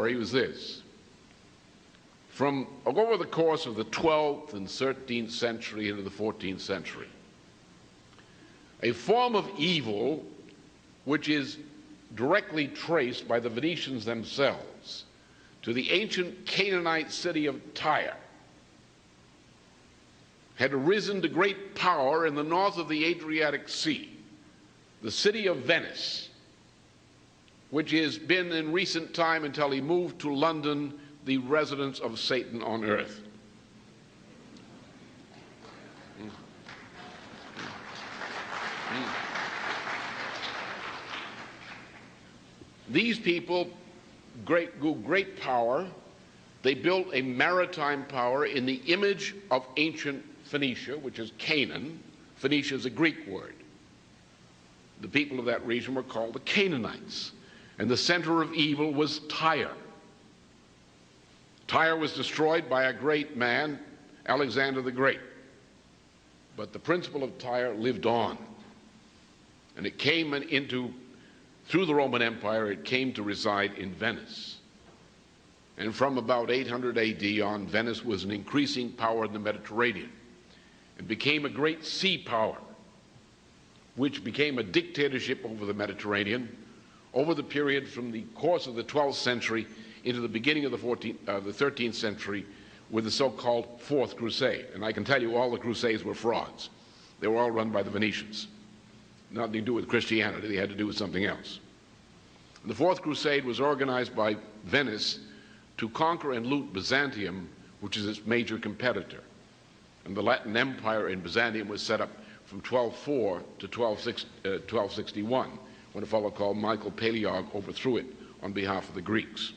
story was this. From over the course of the 12th and 13th century into the 14th century, a form of evil which is directly traced by the Venetians themselves to the ancient Canaanite city of Tyre had arisen to great power in the north of the Adriatic Sea, the city of Venice, which has been in recent time, until he moved to London, the residence of Satan on earth. These people grew great power. They built a maritime power in the image of ancient Phoenicia, which is Canaan. Phoenicia is a Greek word. The people of that region were called the Canaanites. And the center of evil was Tyre. Tyre was destroyed by a great man, Alexander the Great. But the principle of Tyre lived on. And it came through the Roman Empire, it came to reside in Venice. And from about 800 AD on, Venice was an increasing power in the Mediterranean. It became a great sea power, which became a dictatorship over the Mediterranean over the period from the course of the 12th century into the beginning of the 13th century with the so-called Fourth Crusade. And I can tell you all the Crusades were frauds. They were all run by the Venetians. Nothing to do with Christianity. They had to do with something else. The Fourth Crusade was organized by Venice to conquer and loot Byzantium, which is its major competitor. And the Latin Empire in Byzantium was set up from 1204 to 1261, when a fellow called Michael Palaeologus overthrew it on behalf of the Greeks.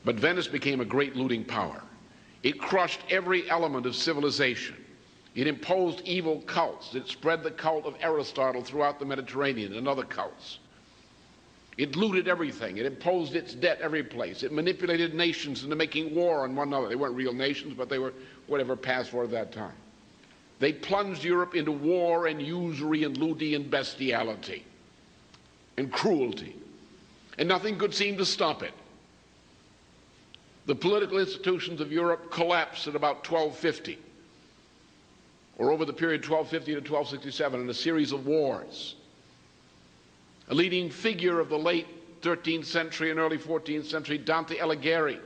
But Venice became a great looting power. It crushed every element of civilization. It imposed evil cults. It spread the cult of Aristotle throughout the Mediterranean and other cults. It looted everything. It imposed its debt every place. It manipulated nations into making war on one another. They weren't real nations, but they were whatever passed for at that time. They plunged Europe into war and usury and looting and bestiality and cruelty, and nothing could seem to stop it. The political institutions of Europe collapsed at about 1250, or over the period 1250 to 1267, in a series of wars. A leading figure of the late 13th century and early 14th century, Dante Alighieri,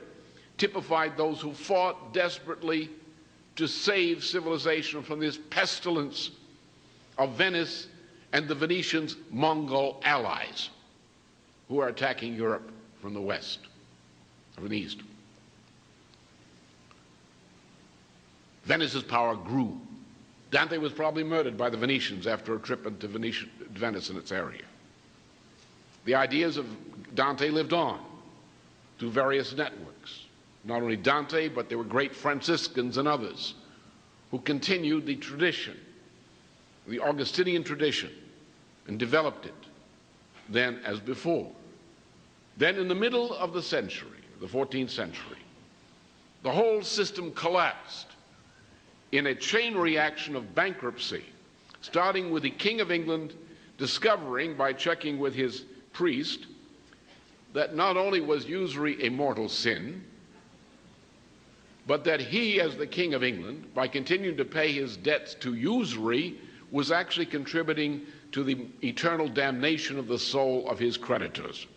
typified those who fought desperately to save civilization from this pestilence of Venice and the Venetians' Mongol allies, who are attacking Europe from the west, or from the east. Venice's power grew. Dante was probably murdered by the Venetians after a trip into Venice and its area. The ideas of Dante lived on through various networks. Not only Dante, but there were great Franciscans and others who continued the tradition, the Augustinian tradition, and developed it then as before. Then in the middle of the century, the 14th century, the whole system collapsed in a chain reaction of bankruptcy, starting with the King of England discovering, by checking with his priest, that not only was usury a mortal sin, but that he, as the King of England, by continuing to pay his debts to usury, was actually contributing to the eternal damnation of the soul of his creditors.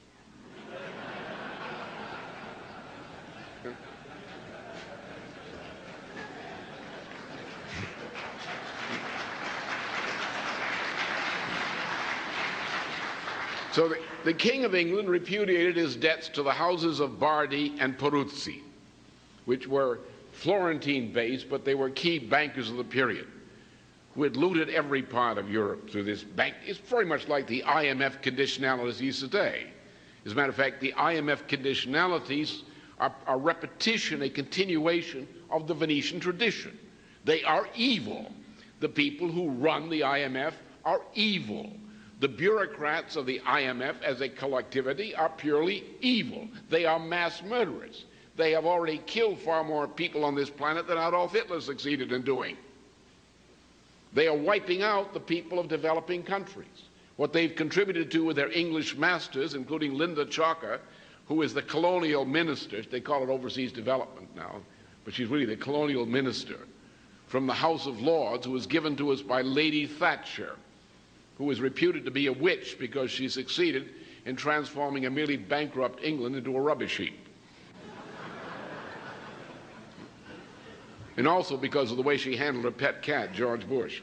So the King of England repudiated his debts to the houses of Bardi and Peruzzi, which were Florentine-based, but they were key bankers of the period, who had looted every part of Europe through this bank. It's very much like the IMF conditionalities today. As a matter of fact, the IMF conditionalities are a repetition, a continuation of the Venetian tradition. They are evil. The people who run the IMF are evil. The bureaucrats of the IMF as a collectivity are purely evil. They are mass murderers. They have already killed far more people on this planet than Adolf Hitler succeeded in doing. They are wiping out the people of developing countries. What they've contributed to with their English masters, including Linda Chalker, who is the colonial minister. They call it overseas development now, but she's really the colonial minister from the House of Lords, who was given to us by Lady Thatcher, who is reputed to be a witch because she succeeded in transforming a merely bankrupt England into a rubbish heap. And also because of the way she handled her pet cat, George Bush.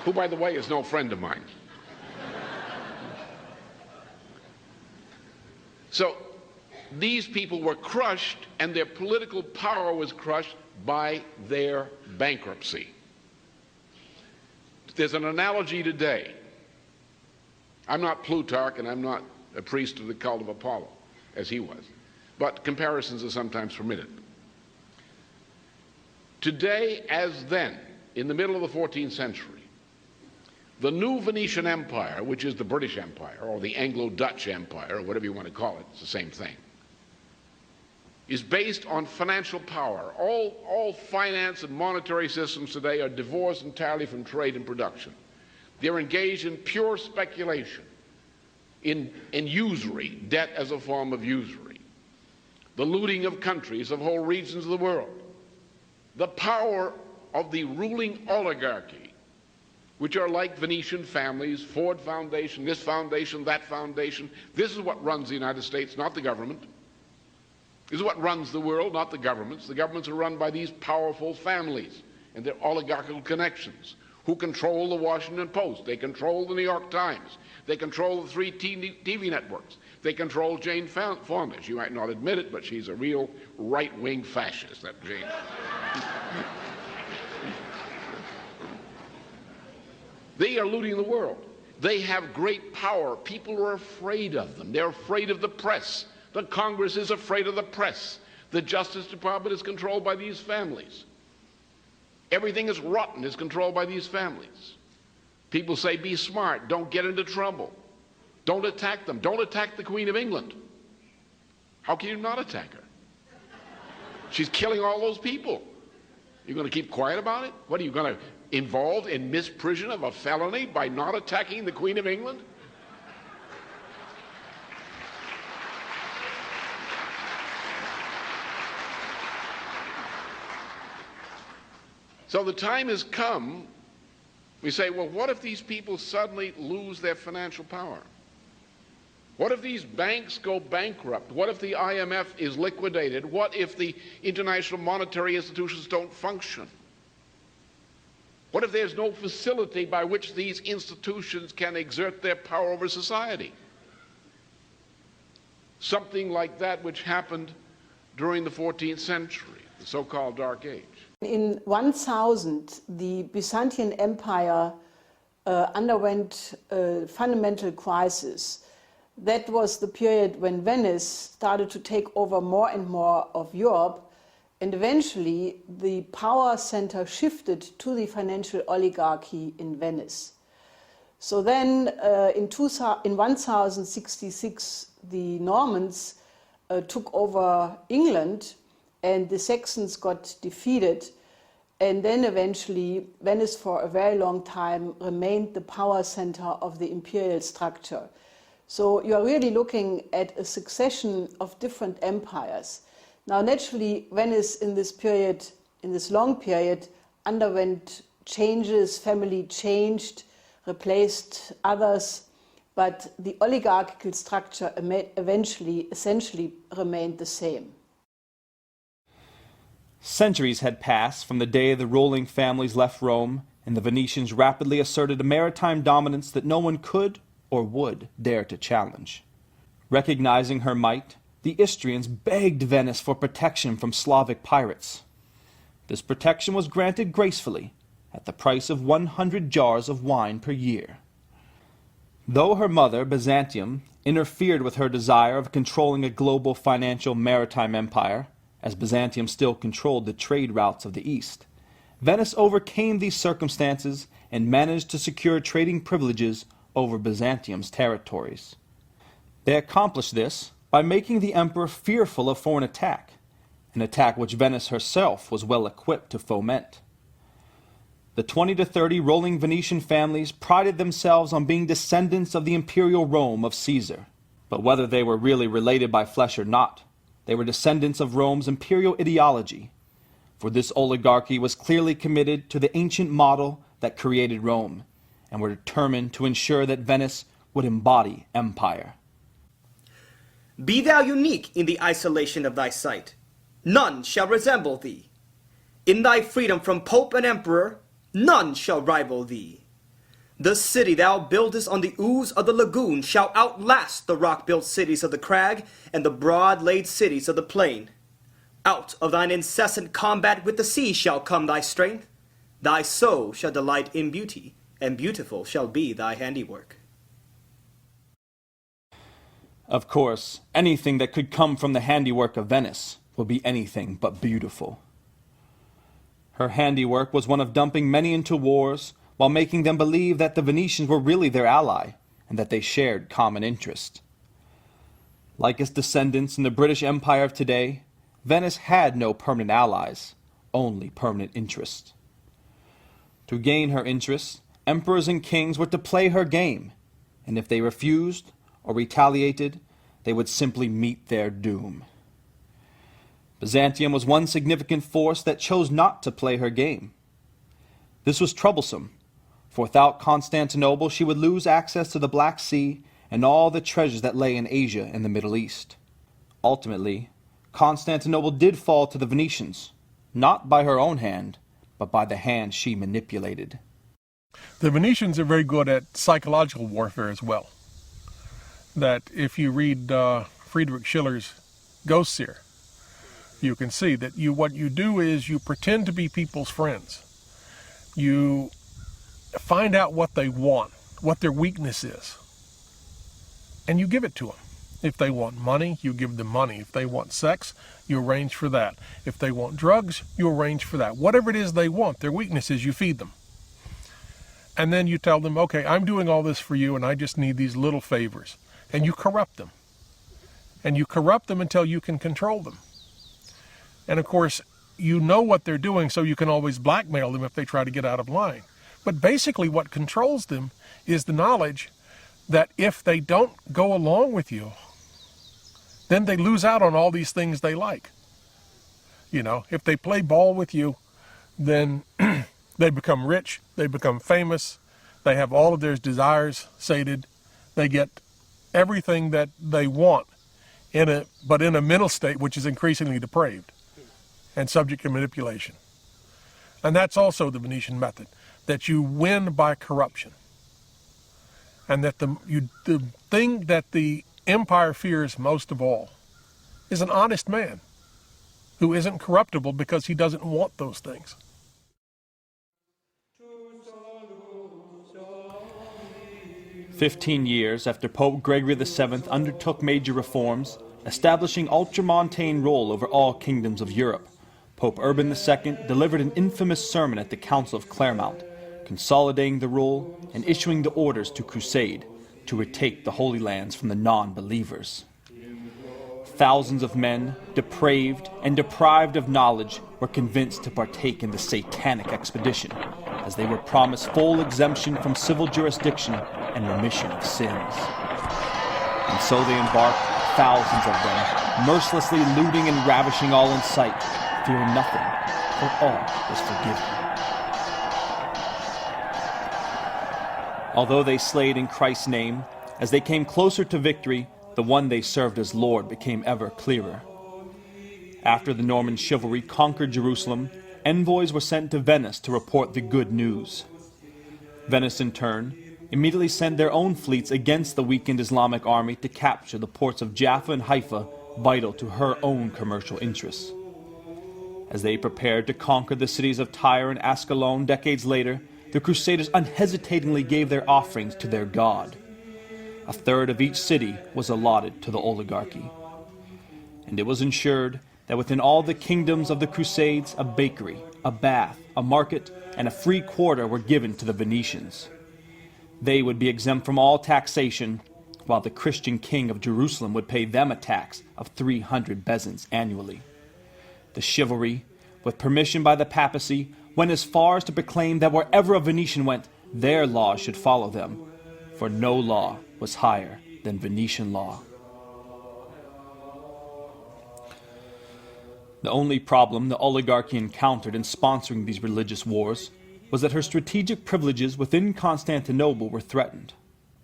Who, by the way, is no friend of mine. So these people were crushed, and their political power was crushed by their bankruptcy. There's an analogy today. I'm not Plutarch, and I'm not a priest of the cult of Apollo, as he was, but comparisons are sometimes permitted. Today, as then, in the middle of the 14th century, the new Venetian Empire, which is the British Empire, or the Anglo-Dutch Empire, or whatever you want to call it, it's the same thing, is based on financial power. All finance and monetary systems today are divorced entirely from trade and production. They're engaged in pure speculation, in usury, debt as a form of usury, the looting of countries, of whole regions of the world. The power of the ruling oligarchy, which are like Venetian families, Ford Foundation, this foundation, that foundation. This is what runs the United States, not the government. This is what runs the world, not the governments. The governments are run by these powerful families and their oligarchical connections, who control the Washington Post. They control the New York Times. They control the 3 TV networks. They control Jane Fonda. She might not admit it, but she's a real right-wing fascist, that Jane. They are looting the world. They have great power. People are afraid of them. They're afraid of the press. The Congress is afraid of the press. The Justice Department is controlled by these families. Everything is rotten is controlled by these families. People say, be smart, don't get into trouble. Don't attack them. Don't attack the Queen of England. How can you not attack her? She's killing all those people. You're going to keep quiet about it? What, are you going to involve in misprision of a felony by not attacking the Queen of England? So the time has come, we say, well, what if these people suddenly lose their financial power? What if these banks go bankrupt? What if the IMF is liquidated? What if the international monetary institutions don't function? What if there's no facility by which these institutions can exert their power over society? Something like that which happened during the 14th century, the so-called Dark Age. In 1000, the Byzantine Empire underwent a fundamental crisis. That was the period when Venice started to take over more and more of Europe, and eventually the power center shifted to the financial oligarchy in Venice. So then in 1066, the Normans took over England, and the Saxons got defeated, and then eventually Venice for a very long time remained the power center of the imperial structure. So you are really looking at a succession of different empires. Now naturally Venice in this period, in this long period, underwent changes, family changed, replaced others, but the oligarchical structure essentially remained the same. Centuries had passed from the day the ruling families left Rome, and the Venetians rapidly asserted a maritime dominance that no one could or would dare to challenge. Recognizing her might, the Istrians begged Venice for protection from Slavic pirates. This protection was granted gracefully, at the price of 100 jars of wine per year. Though her mother, Byzantium, interfered with her desire of controlling a global financial maritime empire, as Byzantium still controlled the trade routes of the East, Venice overcame these circumstances and managed to secure trading privileges over Byzantium's territories. They accomplished this by making the emperor fearful of foreign attack, an attack which Venice herself was well equipped to foment. the 20 to 30 rolling Venetian families prided themselves on being descendants of the imperial Rome of Caesar. But whether they were really related by flesh or not, they were descendants of Rome's imperial ideology, for this oligarchy was clearly committed to the ancient model that created Rome, and were determined to ensure that Venice would embody empire. Be thou unique in the isolation of thy sight. None shall resemble thee. In thy freedom from pope and emperor, none shall rival thee. The city thou buildest on the ooze of the lagoon shall outlast the rock-built cities of the crag and the broad-laid cities of the plain. Out of thine incessant combat with the sea shall come thy strength. Thy soul shall delight in beauty, and beautiful shall be thy handiwork. Of course, anything that could come from the handiwork of Venice would be anything but beautiful. Her handiwork was one of dumping many into wars while making them believe that the Venetians were really their ally and that they shared common interest. Like its descendants in the British Empire of today, Venice had no permanent allies, only permanent interests. To gain her interests, emperors and kings were to play her game, and if they refused or retaliated, they would simply meet their doom. Byzantium was one significant force that chose not to play her game. This was troublesome, for without Constantinople she would lose access to the Black Sea and all the treasures that lay in Asia and the Middle East. Ultimately, Constantinople did fall to the Venetians, not by her own hand, but by the hand she manipulated. The Venetians are very good at psychological warfare as well. That if you read Friedrich Schiller's Ghost Seer, you can see that what you do is you pretend to be people's friends. You find out what they want, what their weakness is, and you give it to them. If they want money, you give them money. If they want sex, you arrange for that. If they want drugs, you arrange for that. Whatever it is they want, their weaknesses, you feed them. And then you tell them, okay, I'm doing all this for you and I just need these little favors. And you corrupt them. And you corrupt them until you can control them. And of course, you know what they're doing, so you can always blackmail them if they try to get out of line. But basically what controls them is the knowledge that if they don't go along with you, then they lose out on all these things they like. You know, if they play ball with you, then they become rich, they become famous, they have all of their desires sated, they get everything that they want, but in a mental state which is increasingly depraved and subject to manipulation. And that's also the Venetian method, that you win by corruption. And that the thing that the empire fears most of all is an honest man who isn't corruptible because he doesn't want those things. "15 years after Pope Gregory VII undertook major reforms, establishing ultramontane rule over all kingdoms of Europe, Pope Urban II delivered an infamous sermon at the Council of Clermont, consolidating the rule and issuing the orders to crusade, to retake the Holy Lands from the non-believers. Thousands of men, depraved and deprived of knowledge, were convinced to partake in the satanic expedition, as they were promised full exemption from civil jurisdiction and remission of sins. And so they embarked, thousands of them, mercilessly looting and ravishing all in sight, fearing nothing, for all was forgiven. Although they slayed in Christ's name, as they came closer to victory, the one they served as Lord became ever clearer. After the Norman chivalry conquered Jerusalem, envoys were sent to Venice to report the good news. Venice, in turn, immediately sent their own fleets against the weakened Islamic army to capture the ports of Jaffa and Haifa, vital to her own commercial interests. As they prepared to conquer the cities of Tyre and Ascalon decades later, the Crusaders unhesitatingly gave their offerings to their god. A third of each city was allotted to the oligarchy. And it was ensured that within all the kingdoms of the Crusades, a bakery, a bath, a market, and a free quarter were given to the Venetians. They would be exempt from all taxation, while the Christian king of Jerusalem would pay them a tax of 300 bezants annually. The chivalry, with permission by the papacy, went as far as to proclaim that wherever a Venetian went, their laws should follow them, for no law was higher than Venetian law. The only problem the oligarchy encountered in sponsoring these religious wars was that her strategic privileges within Constantinople were threatened.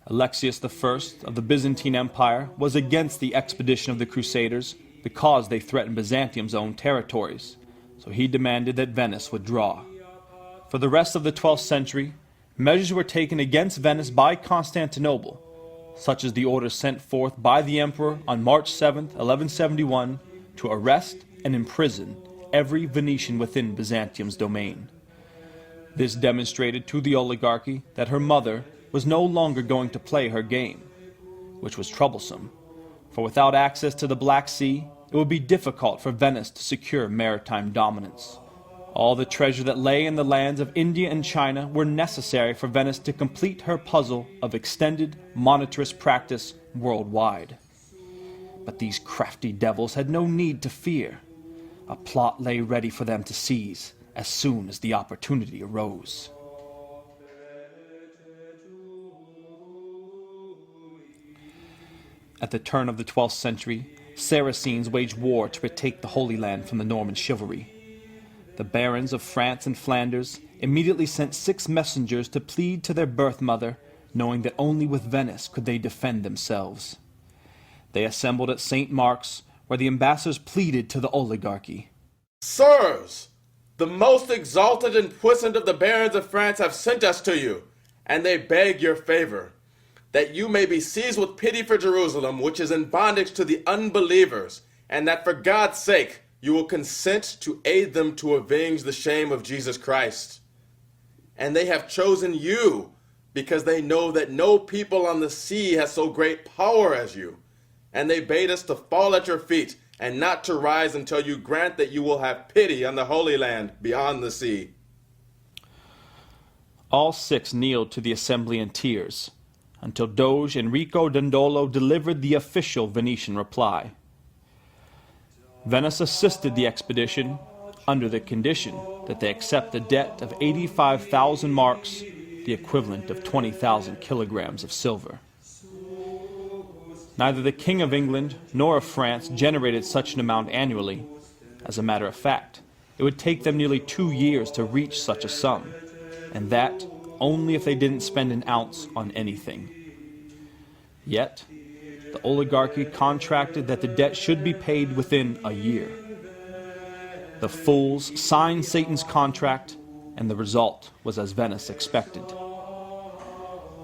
Alexius I of the Byzantine Empire was against the expedition of the Crusaders because they threatened Byzantium's own territories, so he demanded that Venice withdraw. For the rest of the 12th century, measures were taken against Venice by Constantinople, such as the order sent forth by the emperor on March 7, 1171, to arrest and imprison every Venetian within Byzantium's domain. This demonstrated to the oligarchy that her mother was no longer going to play her game, which was troublesome, for without access to the Black Sea, it would be difficult for Venice to secure maritime dominance. All the treasure that lay in the lands of India and China were necessary for Venice to complete her puzzle of extended monetarist practice worldwide. But these crafty devils had no need to fear. A plot lay ready for them to seize as soon as the opportunity arose. At the turn of the 12th century, Saracens waged war to retake the Holy Land from the Norman chivalry. The barons of France and Flanders immediately sent 6 messengers to plead to their birth mother, knowing that only with Venice could they defend themselves. They assembled at St. Mark's, where the ambassadors pleaded to the oligarchy. Sirs, the most exalted and puissant of the barons of France have sent us to you, and they beg your favor, that you may be seized with pity for Jerusalem, which is in bondage to the unbelievers, and that for God's sake you will consent to aid them to avenge the shame of Jesus Christ. And they have chosen you, because they know that no people on the sea has so great power as you. And they bade us to fall at your feet, and not to rise until you grant that you will have pity on the Holy Land beyond the sea. All 6 kneeled to the assembly in tears, until Doge Enrico Dandolo delivered the official Venetian reply. Venice assisted the expedition under the condition that they accept the debt of 85,000 marks, the equivalent of 20,000 kilograms of silver. Neither the King of England nor of France generated such an amount annually. As a matter of fact, it would take them nearly 2 years to reach such a sum, and that only if they didn't spend an ounce on anything. Yet, the oligarchy contracted that the debt should be paid within a year. The fools signed Satan's contract, and the result was as Venice expected.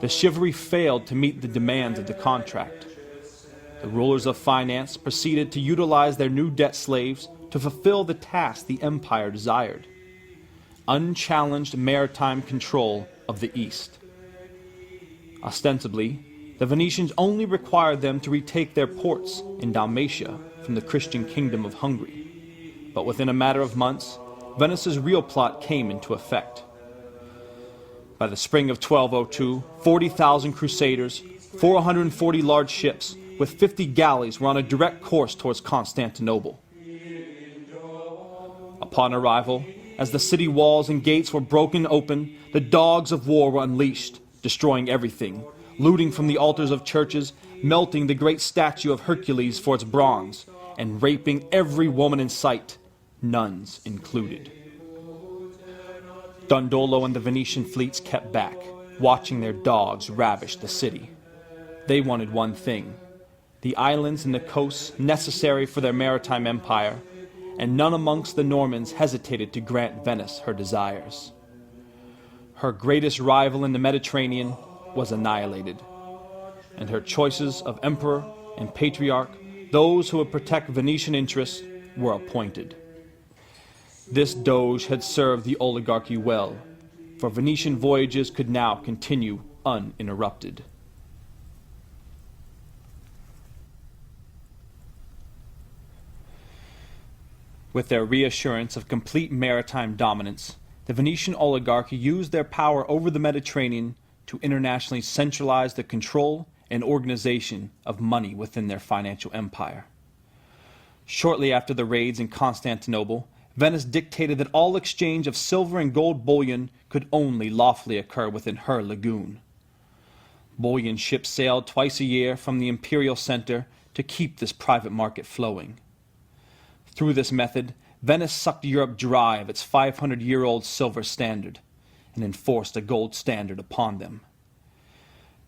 The chivalry failed to meet the demands of the contract. The rulers of finance proceeded to utilize their new debt slaves to fulfill the task the empire desired: unchallenged maritime control of the East. Ostensibly, the Venetians only required them to retake their ports in Dalmatia from the Christian kingdom of Hungary. But within a matter of months, Venice's real plot came into effect. By the spring of 1202, 40,000 crusaders, 440 large ships, with 50 galleys were on a direct course towards Constantinople. Upon arrival, as the city walls and gates were broken open, the dogs of war were unleashed, destroying everything, looting from the altars of churches, melting the great statue of Hercules for its bronze, and raping every woman in sight, nuns included. Dandolo and the Venetian fleets kept back, watching their dogs ravish the city. They wanted one thing: the islands and the coasts necessary for their maritime empire, and none amongst the Normans hesitated to grant Venice her desires. Her greatest rival in the Mediterranean was annihilated, and her choices of emperor and patriarch, those who would protect Venetian interests, were appointed. This doge had served the oligarchy well, for Venetian voyages could now continue uninterrupted. With their reassurance of complete maritime dominance, the Venetian oligarchy used their power over the Mediterranean to internationally centralize the control and organization of money within their financial empire. Shortly after the raids in Constantinople, Venice dictated that all exchange of silver and gold bullion could only lawfully occur within her lagoon. Bullion ships sailed twice a year from the imperial center to keep this private market flowing. Through this method, Venice sucked Europe dry of its 500-year-old silver standard and enforced a gold standard upon them.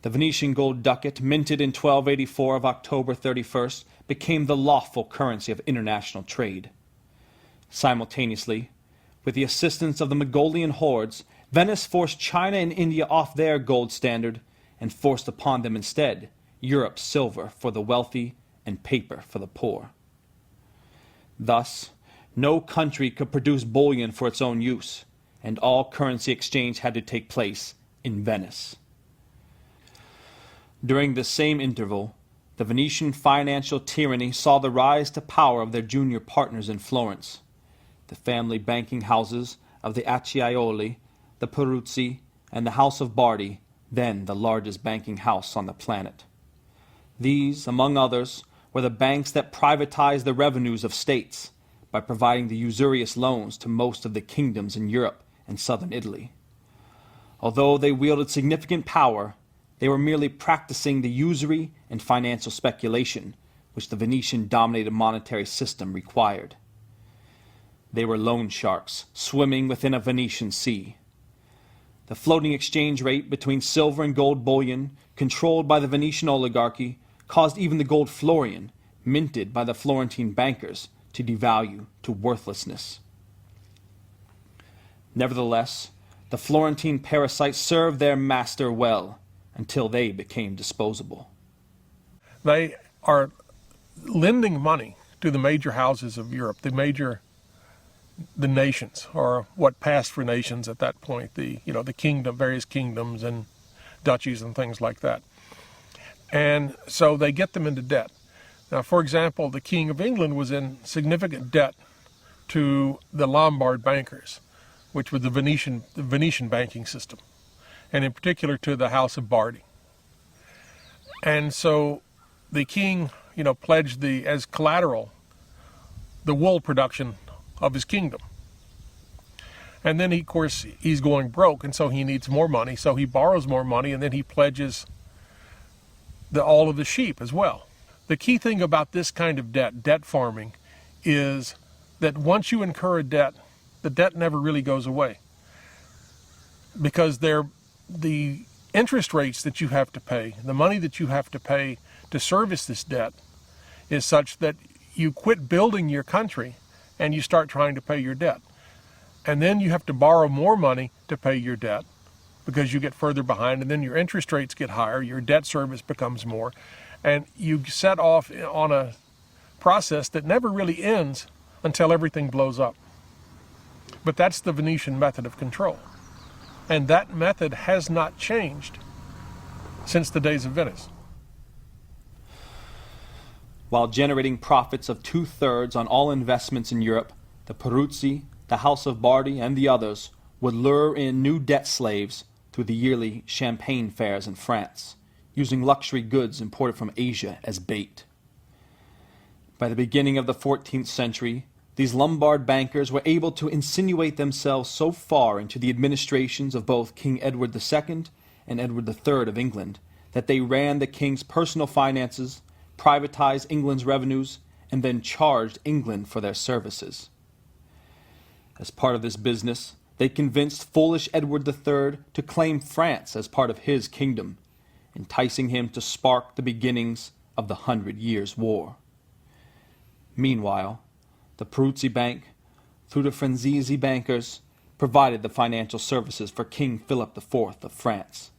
The Venetian gold ducat, minted in 1284 of October 31st, became the lawful currency of international trade. Simultaneously, with the assistance of the Mongolian hordes, Venice forced China and India off their gold standard and forced upon them instead Europe's silver for the wealthy and paper for the poor. Thus, no country could produce bullion for its own use, and all currency exchange had to take place in Venice. During this same interval, the Venetian financial tyranny saw the rise to power of their junior partners in Florence, the family banking houses of the Acciaioli, the Peruzzi, and the House of Bardi, then the largest banking house on the planet. These, among others, were the banks that privatized the revenues of states by providing the usurious loans to most of the kingdoms in Europe and southern Italy. Although they wielded significant power, they were merely practicing the usury and financial speculation which the Venetian-dominated monetary system required. They were loan sharks swimming within a Venetian sea. The floating exchange rate between silver and gold bullion, controlled by the Venetian oligarchy, caused even the gold florian, minted by the Florentine bankers, to devalue to worthlessness. Nevertheless, the Florentine parasites served their master well until they became disposable. They are lending money to the major houses of Europe, the nations, or what passed for nations at that point, the various kingdoms and duchies and things like that. And so they get them into debt. Now, for example, the King of England was in significant debt to the Lombard bankers, which was the Venetian banking system, and in particular to the House of Bardi. And so the king, pledged as collateral the wool production of his kingdom. And then, of course, he's going broke, and so he needs more money, so he borrows more money, and then he pledges all of the sheep as well. The key thing about this kind of debt farming, is that once you incur a debt, the debt never really goes away. Because the interest rates that you have to pay, the money that you have to pay to service this debt, is such that you quit building your country and you start trying to pay your debt. And then you have to borrow more money to pay your debt because you get further behind, and then your interest rates get higher, your debt service becomes more, and you set off on a process that never really ends until everything blows up. But that's the Venetian method of control. And that method has not changed since the days of Venice. While generating profits of 2/3 on all investments in Europe, the Peruzzi, the House of Bardi, and the others would lure in new debt slaves through the yearly champagne fairs in France, using luxury goods imported from Asia as bait. By the beginning of the 14th century, these Lombard bankers were able to insinuate themselves so far into the administrations of both King Edward II and Edward III of England that they ran the king's personal finances, privatized England's revenues, and then charged England for their services. As part of this business, they convinced foolish Edward III to claim France as part of his kingdom, enticing him to spark the beginnings of the 100 Years' War. Meanwhile, the Peruzzi Bank, through the Franzese bankers, provided the financial services for King Philip IV of France.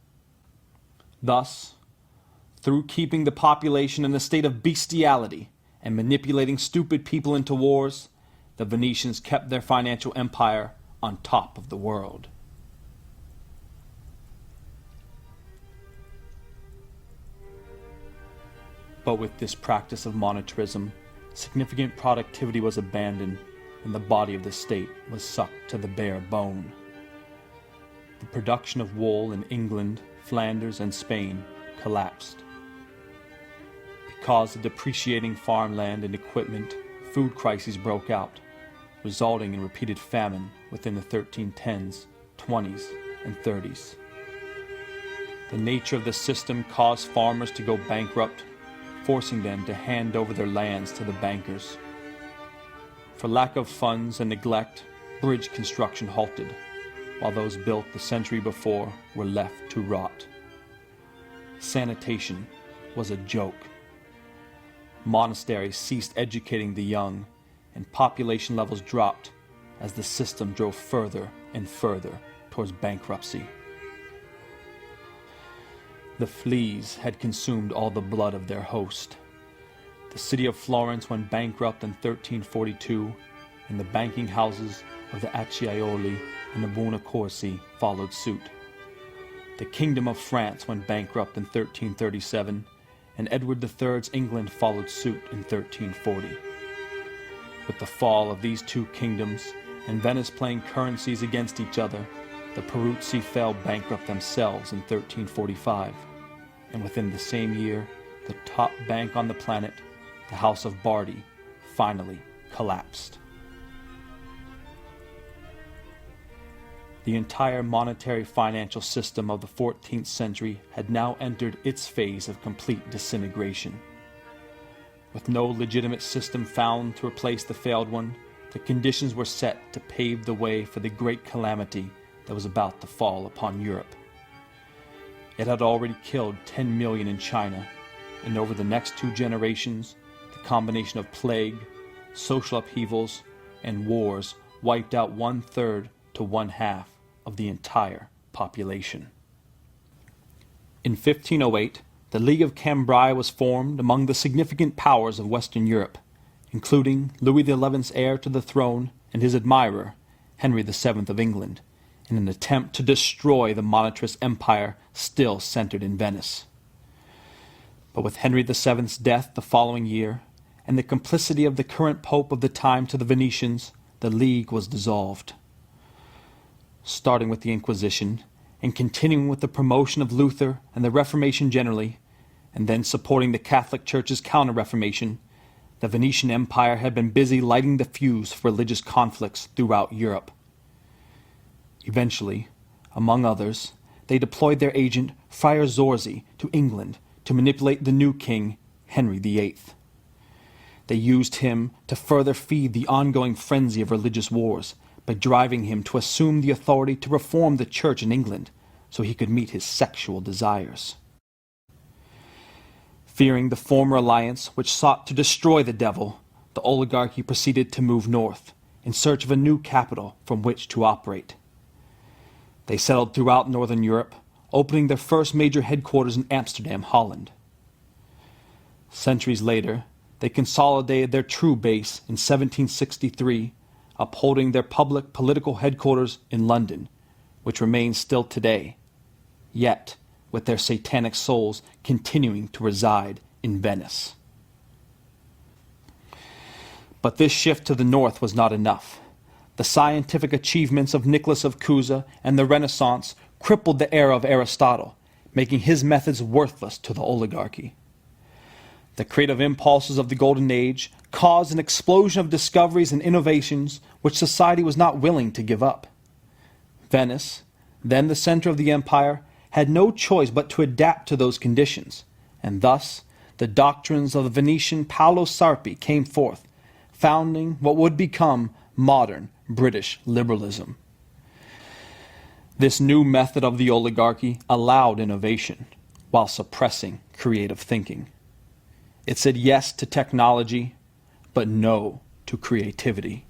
Thus, through keeping the population in a state of bestiality and manipulating stupid people into wars, the Venetians kept their financial empire on top of the world. But with this practice of monetarism, significant productivity was abandoned and the body of the state was sucked to the bare bone. The production of wool in England, Flanders, and Spain collapsed. Because of depreciating farmland and equipment, food crises broke out, resulting in repeated famine within the 1310s, 20s, and 30s. The nature of the system caused farmers to go bankrupt, forcing them to hand over their lands to the bankers. For lack of funds and neglect, bridge construction halted, while those built the century before were left to rot. Sanitation was a joke. Monasteries ceased educating the young, and population levels dropped as the system drove further and further towards bankruptcy. The fleas had consumed all the blood of their host. The city of Florence went bankrupt in 1342, and the banking houses of the Acciaioli and the Buonaccorsi followed suit. The Kingdom of France went bankrupt in 1337, and Edward III's England followed suit in 1340. With the fall of these two kingdoms, and Venice playing currencies against each other, the Peruzzi fell bankrupt themselves in 1345, and within the same year, the top bank on the planet, the House of Bardi, finally collapsed. The entire monetary financial system of the 14th century had now entered its phase of complete disintegration. With no legitimate system found to replace the failed one, the conditions were set to pave the way for the great calamity that was about to fall upon Europe. It had already killed 10 million in China, and over the next 2 generations, the combination of plague, social upheavals, and wars wiped out 1/3 to 1/2 of the entire population. In 1508, the League of Cambrai was formed among the significant powers of Western Europe, including Louis XI's heir to the throne and his admirer, Henry VII of England, in an attempt to destroy the monetarist empire still centered in Venice. But with Henry VII's death the following year, and the complicity of the current pope of the time to the Venetians, the League was dissolved. Starting with the Inquisition, and continuing with the promotion of Luther and the Reformation generally, and then supporting the Catholic Church's counter-Reformation, the Venetian Empire had been busy lighting the fuse for religious conflicts throughout Europe. Eventually, among others, they deployed their agent Friar Zorzi to England to manipulate the new king, Henry VIII. They used him to further feed the ongoing frenzy of religious wars by driving him to assume the authority to reform the church in England so he could meet his sexual desires. Fearing the former alliance which sought to destroy the devil, the oligarchy proceeded to move north in search of a new capital from which to operate. They settled throughout Northern Europe, opening their first major headquarters in Amsterdam, Holland. Centuries later, they consolidated their true base in 1763, upholding their public political headquarters in London, which remains still today, yet with their satanic souls continuing to reside in Venice. But this shift to the north was not enough. The scientific achievements of Nicholas of Cusa and the Renaissance crippled the era of Aristotle, making his methods worthless to the oligarchy. The creative impulses of the Golden Age caused an explosion of discoveries and innovations which society was not willing to give up. Venice, then the center of the empire, had no choice but to adapt to those conditions, and thus the doctrines of the Venetian Paolo Sarpi came forth, founding what would become modern British liberalism. This new method of the oligarchy allowed innovation while suppressing creative thinking. It said yes to technology, but no to creativity.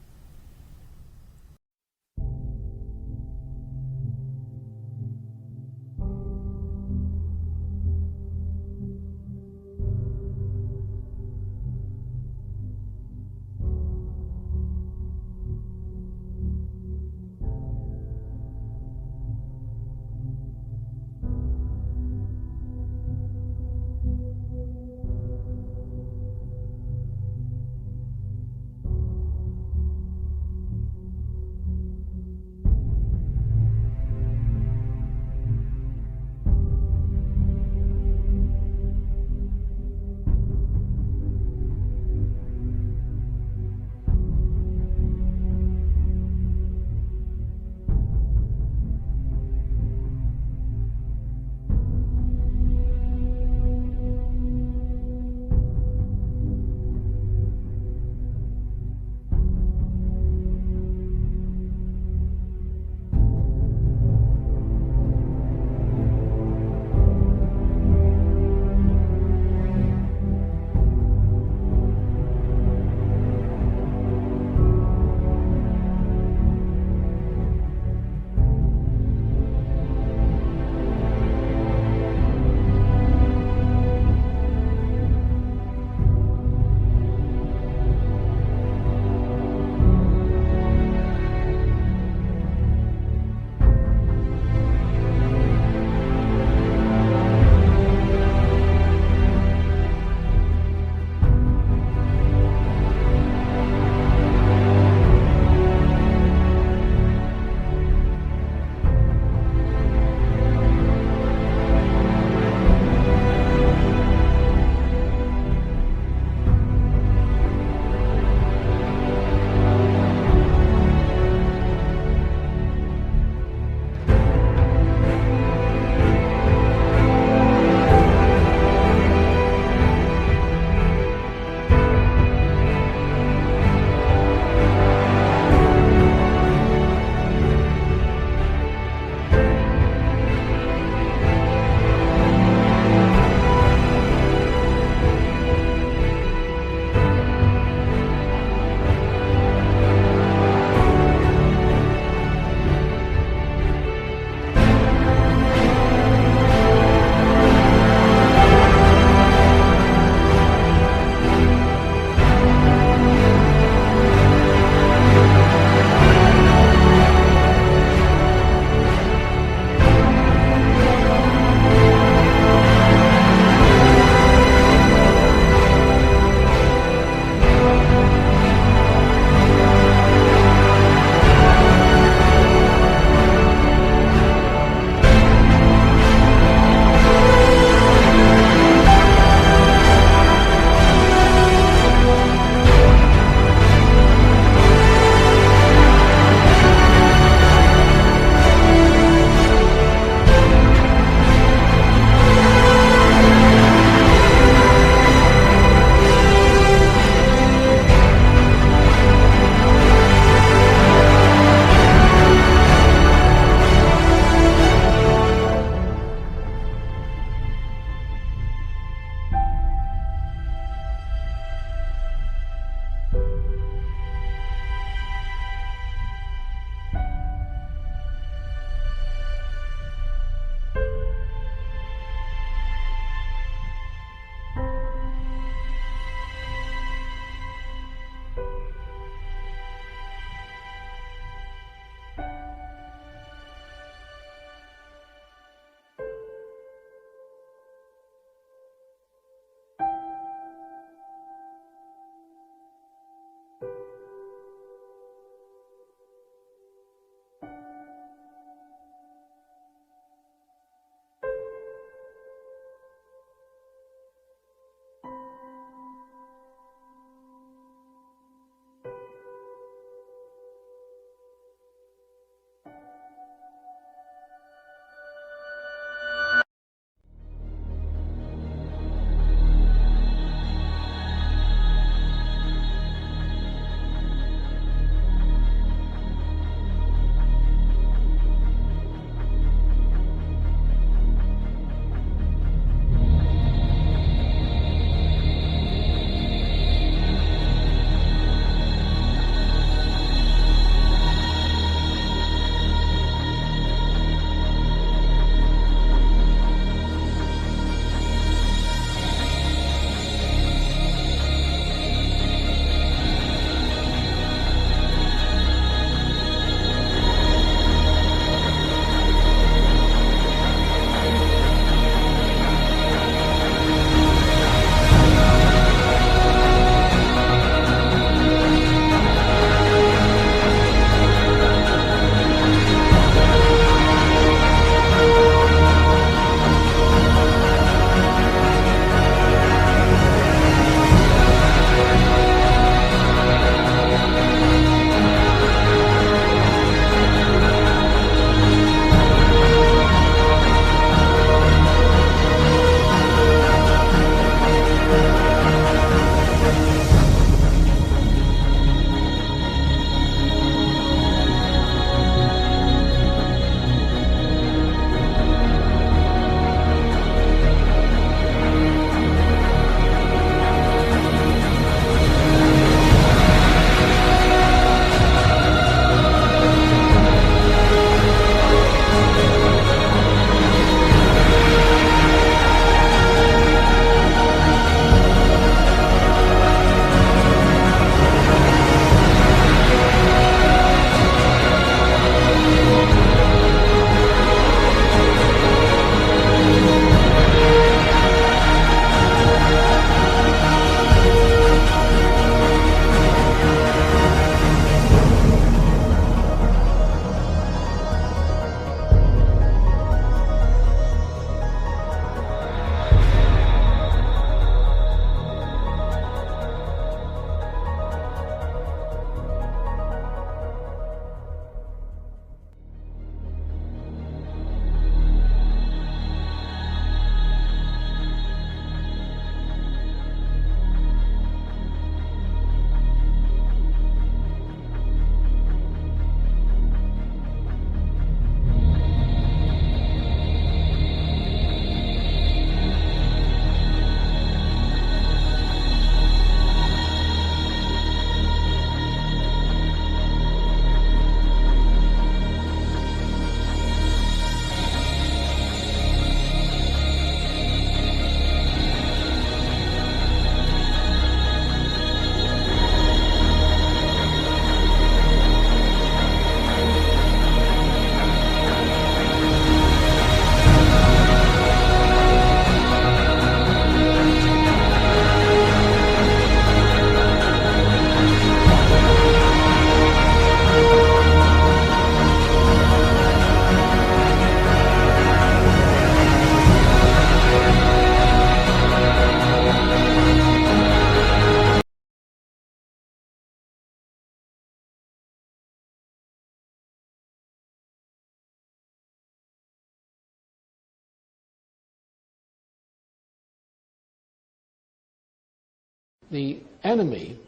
the enemy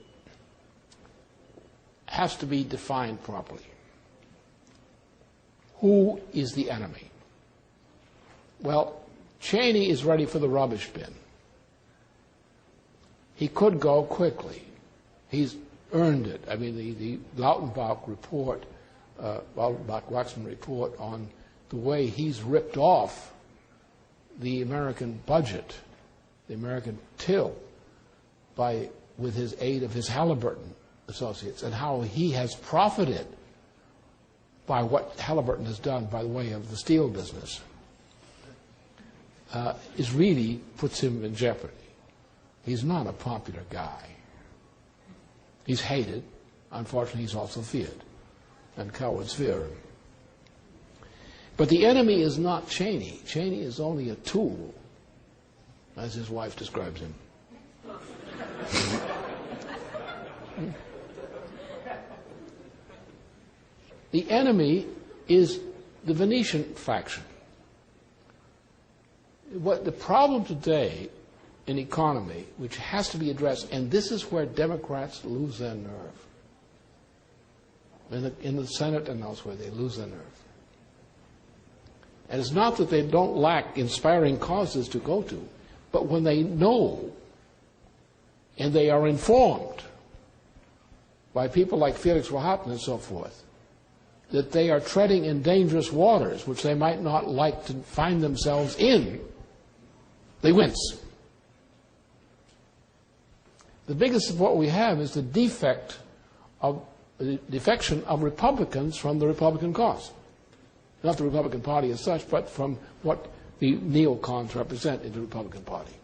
has to be defined properly. Who is the enemy? Well, Cheney is ready for the rubbish bin. He could go quickly. He's earned it. I mean, the Lautenbach report, Lautenbach-Waxman report on the way he's ripped off the American budget, the American till, with his aid of his Halliburton associates, and how he has profited by what Halliburton has done by the way of the steel business, is really puts him in jeopardy. He's not a popular guy. He's hated. Unfortunately, he's also feared, and cowards fear him. But the enemy is not Cheney. Cheney is only a tool, as his wife describes him. The enemy is the Venetian faction. What the problem today in economy, which has to be addressed, and this is where Democrats lose their nerve. In the Senate and elsewhere, they lose their nerve. And it's not that they don't lack inspiring causes to go to, but when they know and they are informed by people like Felix Rohatyn and so forth, that they are treading in dangerous waters, which they might not like to find themselves in, they wince. The biggest of what we have is the defection of Republicans from the Republican cause. Not the Republican Party as such, but from what the neocons represent in the Republican Party.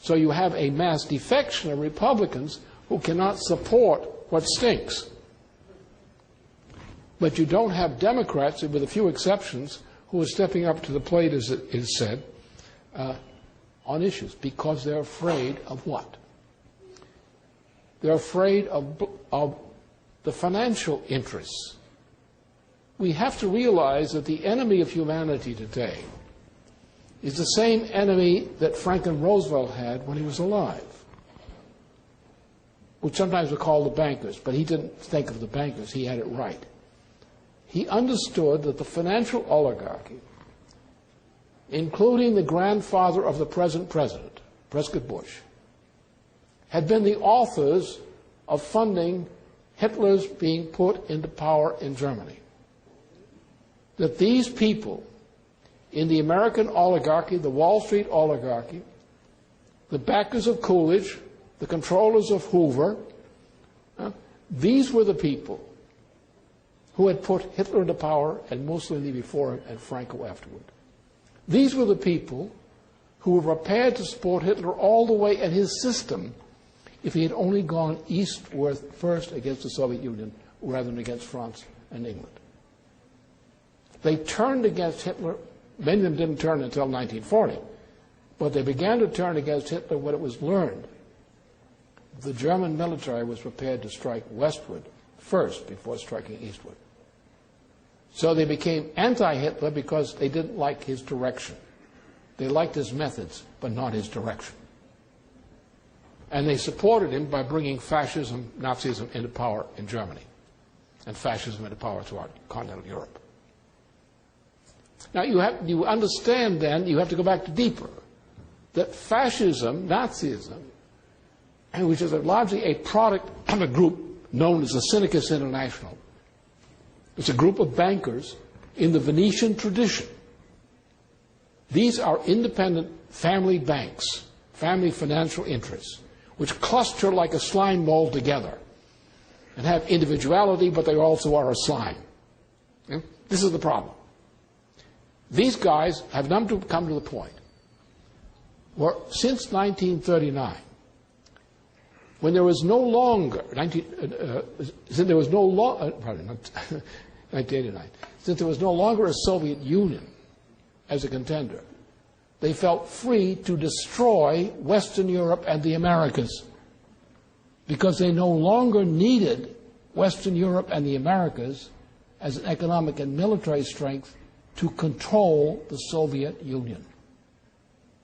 So you have a mass defection of Republicans who cannot support what stinks. But you don't have Democrats, with a few exceptions, who are stepping up to the plate, as it is said, on issues, because they're afraid of what? They're afraid of the financial interests. We have to realize that the enemy of humanity today is the same enemy that Franklin Roosevelt had when he was alive, which sometimes we call the bankers, but he didn't think of the bankers, he had it right. He understood that the financial oligarchy, including the grandfather of the present president, Prescott Bush, had been the authors of funding Hitler's being put into power in Germany. That these people in the American oligarchy, the Wall Street oligarchy, the backers of Coolidge, the controllers of Hoover, these were the people who had put Hitler into power and Mussolini before him and Franco afterward. These were the people who were prepared to support Hitler all the way and his system if he had only gone eastward first against the Soviet Union rather than against France and England. They turned against Hitler. Many of them didn't turn until 1940, but they began to turn against Hitler when it was learned the German military was prepared to strike westward first before striking eastward. So they became anti-Hitler because they didn't like his direction. They liked his methods, but not his direction. And they supported him by bringing fascism, Nazism into power in Germany, and fascism into power throughout continental Europe. Now you understand then, you have to go back to deeper, that fascism, Nazism, which is largely a product of a group known as the Syndicus International. It's a group of bankers in the Venetian tradition. These are independent family banks, family financial interests, which cluster like a slime mold together and have individuality, but they also are a slime. Okay? This is the problem. These guys have come to the point where since 1939, when there was no longer, 1989, since there was no longer a Soviet Union as a contender, they felt free to destroy Western Europe and the Americas because they no longer needed Western Europe and the Americas as an economic and military strength to control the Soviet Union.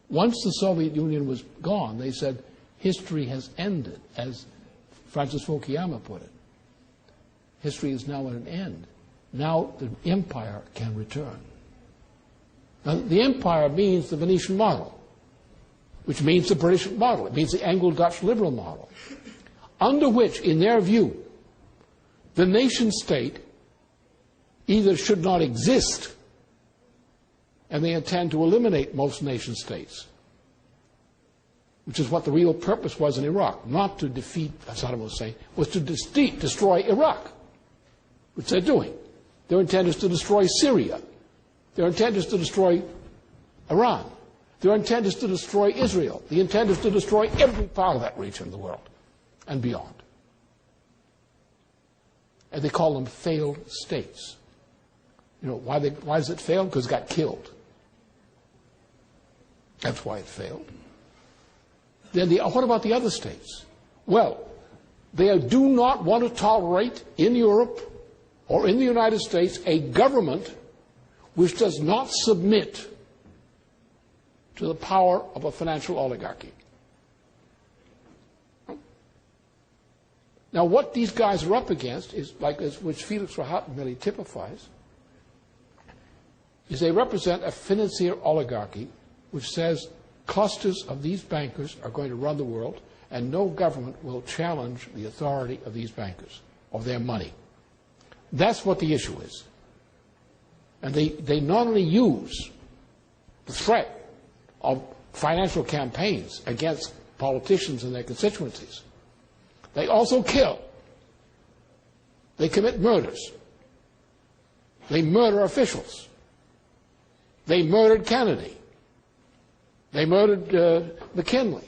Once the Soviet Union was gone, they said, history has ended, as Francis Fukuyama put it. History is now at an end. Now the empire can return. Now, the empire means the Venetian model, which means the British model. It means the Anglo-Dutch liberal model, under which, in their view, the nation state either should not exist, and they intend to eliminate most nation states, which is what the real purpose was in Iraq, not to defeat Saddam Hussein, was to destroy Iraq, which they're doing. Their intent is to destroy Syria. Their intent is to destroy Iran. Their intent is to destroy Israel. The intent is to destroy every part of that region of the world and beyond. And they call them failed states. You know, why does it fail? Because it got killed. That's why it failed. Then what about the other states? Well, they do not want to tolerate in Europe or in the United States a government which does not submit to the power of a financial oligarchy. Now, what these guys are up against is, which Felix Rahat really typifies, is they represent a financier oligarchy which says clusters of these bankers are going to run the world and no government will challenge the authority of these bankers or their money. That's what the issue is. And they not only use the threat of financial campaigns against politicians and their constituencies, they also kill. They commit murders. They murder officials. They murdered Kennedy. They murdered McKinley.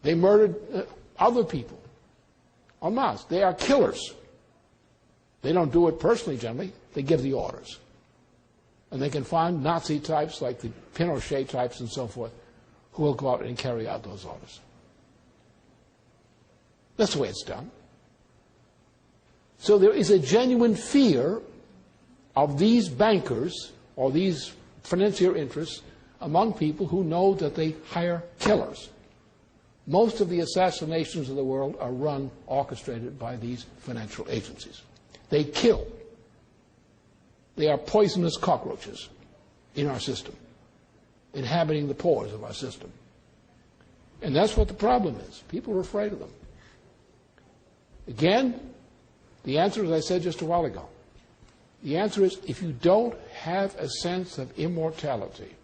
They murdered other people en masse. They are killers. They don't do it personally, generally. They give the orders. And they can find Nazi types like the Pinochet types and so forth who will go out and carry out those orders. That's the way it's done. So there is a genuine fear of these bankers or these financier interests among people who know that they hire killers. Most of the assassinations of the world are run, orchestrated by these financial agencies. They kill. They are poisonous cockroaches in our system, inhabiting the pores of our system. And that's what the problem is. People are afraid of them. Again, the answer, as I said just a while ago, the answer is if you don't have a sense of immortality,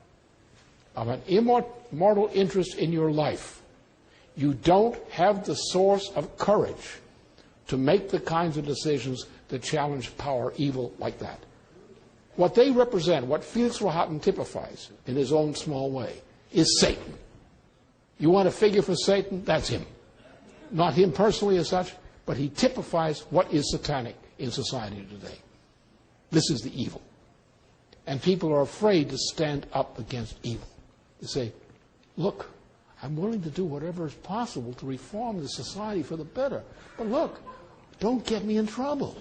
of an immortal interest in your life, you don't have the source of courage to make the kinds of decisions that challenge power, evil like that. What they represent, what Felix Rahat typifies in his own small way, is Satan. You want a figure for Satan? That's him. Not him personally as such, but he typifies what is satanic in society today. This is the evil. And people are afraid to stand up against evil. They say, look, I'm willing to do whatever is possible to reform the society for the better. But look, don't get me in trouble.